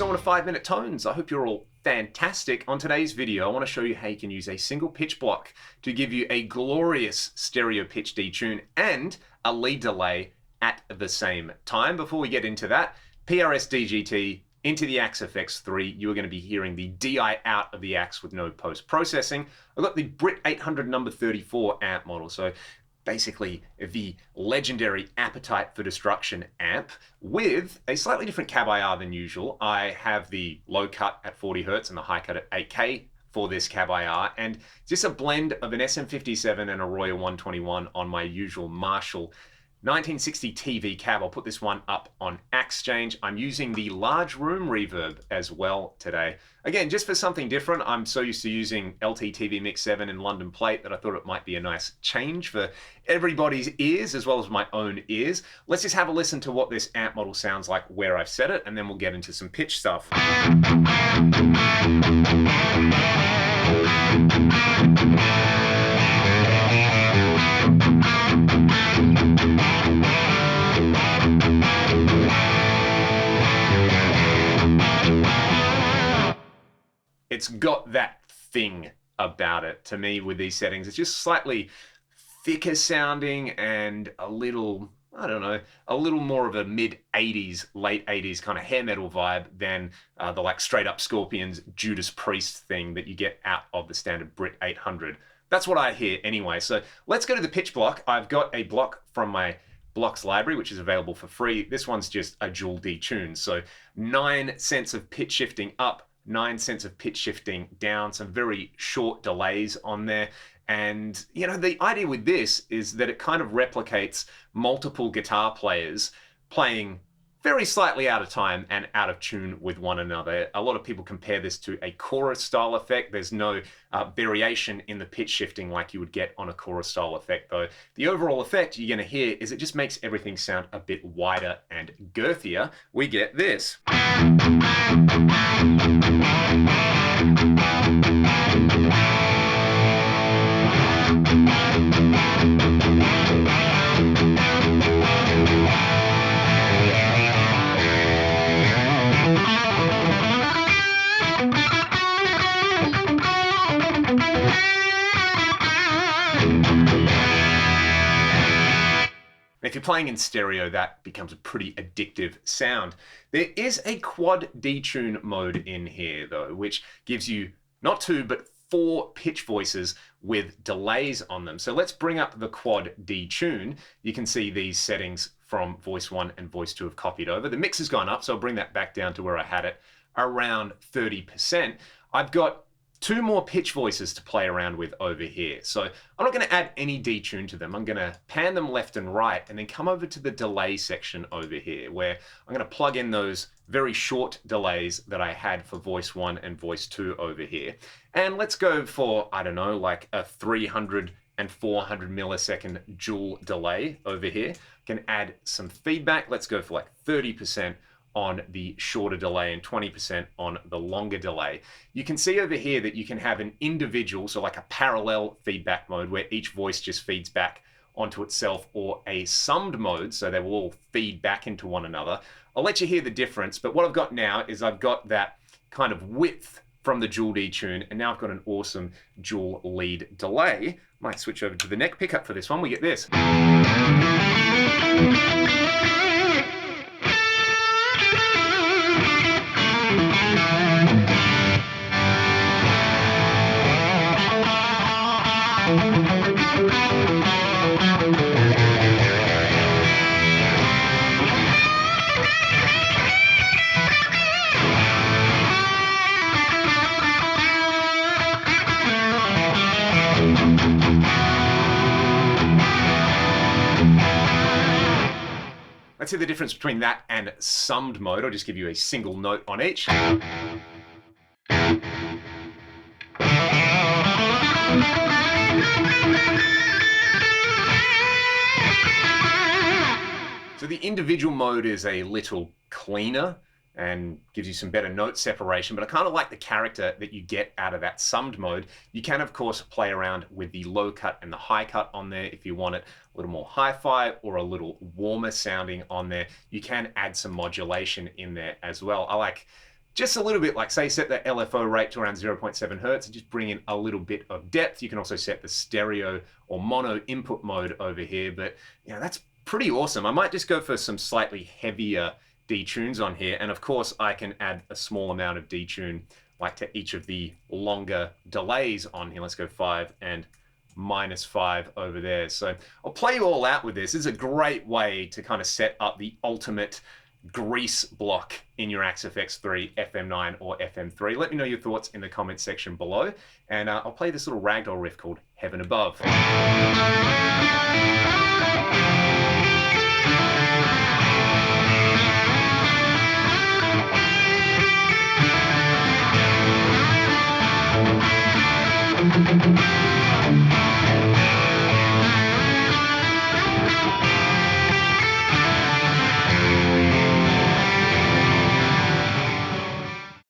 so on to 5-minute tones. I hope you're all fantastic. On today's video, I want to show you how you can use a single pitch block to give you a glorious stereo pitch detune and a lead delay at the same time. Before we get into that, PRS DGT into the Axe FX3, you are going to be hearing the DI out of the Axe with no post-processing. I've got the Brit 800 number 34 amp model, so basically the legendary Appetite for Destruction amp with a slightly different cab IR than usual. I have the low cut at 40 Hz and the high cut at 8K for this cab IR, and it's just a blend of an SM57 and a Royal 121 on my usual Marshall 1960 TV cab. I'll put this one up on Exchange. I'm using the large room reverb as well today. Again, just for something different. I'm so used to using LT TV Mix 7 in London Plate that I thought it might be a nice change for everybody's ears as well as my own ears. Let's just have a listen to what this amp model sounds like where I've set it, and then we'll get into some pitch stuff. It's got that thing about it to me with these settings. It's just slightly thicker sounding and a little, I don't know, a little more of a mid-80s, late 80s kind of hair metal vibe than the like straight up Scorpions Judas Priest thing that you get out of the standard Brit 800. That's what I hear anyway. So let's go to the pitch block. I've got a block from my blocks library, which is available for free. This one's just a dual detune. So 9 cents of pitch shifting up, 9 cents of pitch shifting down, some very short delays on there. And, you know, the idea with this is that it kind of replicates multiple guitar players playing very slightly out of time and out of tune with one another. A lot of people compare this to a chorus style effect. There's no variation in the pitch shifting like you would get on a chorus style effect, though. The overall effect you're going to hear is it just makes everything sound a bit wider and girthier. We get this. If you're playing in stereo, that becomes a pretty addictive sound. There is a quad detune mode in here though, which gives you not 2, but 4 pitch voices with delays on them. So let's bring up the quad detune. You can see these settings from voice 1 and voice 2 have copied over. The mix has gone up, so I'll bring that back down to where I had it, around 30%. I've got 2 more pitch voices to play around with over here. So I'm not going to add any detune to them. I'm going to pan them left and right and then come over to the delay section over here where I'm going to plug in those very short delays that I had for voice 1 and voice 2 over here. And let's go for, I don't know, like a 300 and 400 millisecond dual delay over here. I can add some feedback. Let's go for like 30% on the shorter delay and 20% on the longer delay. You can see over here that you can have an individual, so like a parallel feedback mode where each voice just feeds back onto itself, or a summed mode, so they will all feed back into one another. I'll let you hear the difference, but what I've got now is I've got that kind of width from the dual detune, and now I've got an awesome dual lead delay. Might switch over to the neck pickup for this one. We get this. Let's see the difference between that and summed mode. I'll just give you a single note on each. So the individual mode is a little cleaner and gives you some better note separation, but I kind of like the character that you get out of that summed mode. You can of course play around with the low cut and the high cut on there if you want it a little more hi-fi or a little warmer sounding on there. You can add some modulation in there as well. I like just a little bit, like say set the LFO rate to around 0.7 hertz and just bring in a little bit of depth. You can also set the stereo or mono input mode over here, but that's pretty awesome. I might just go for some slightly heavier detunes on here, and of course I can add a small amount of detune like to each of the longer delays on here. Let's go 5 and -5 over there. So I'll play you all out with this. This is a great way to kind of set up the ultimate grease block in your Axe FX3, FM9 or FM3. Let me know your thoughts in the comments section below, and I'll play this little ragdoll riff called Heaven Above.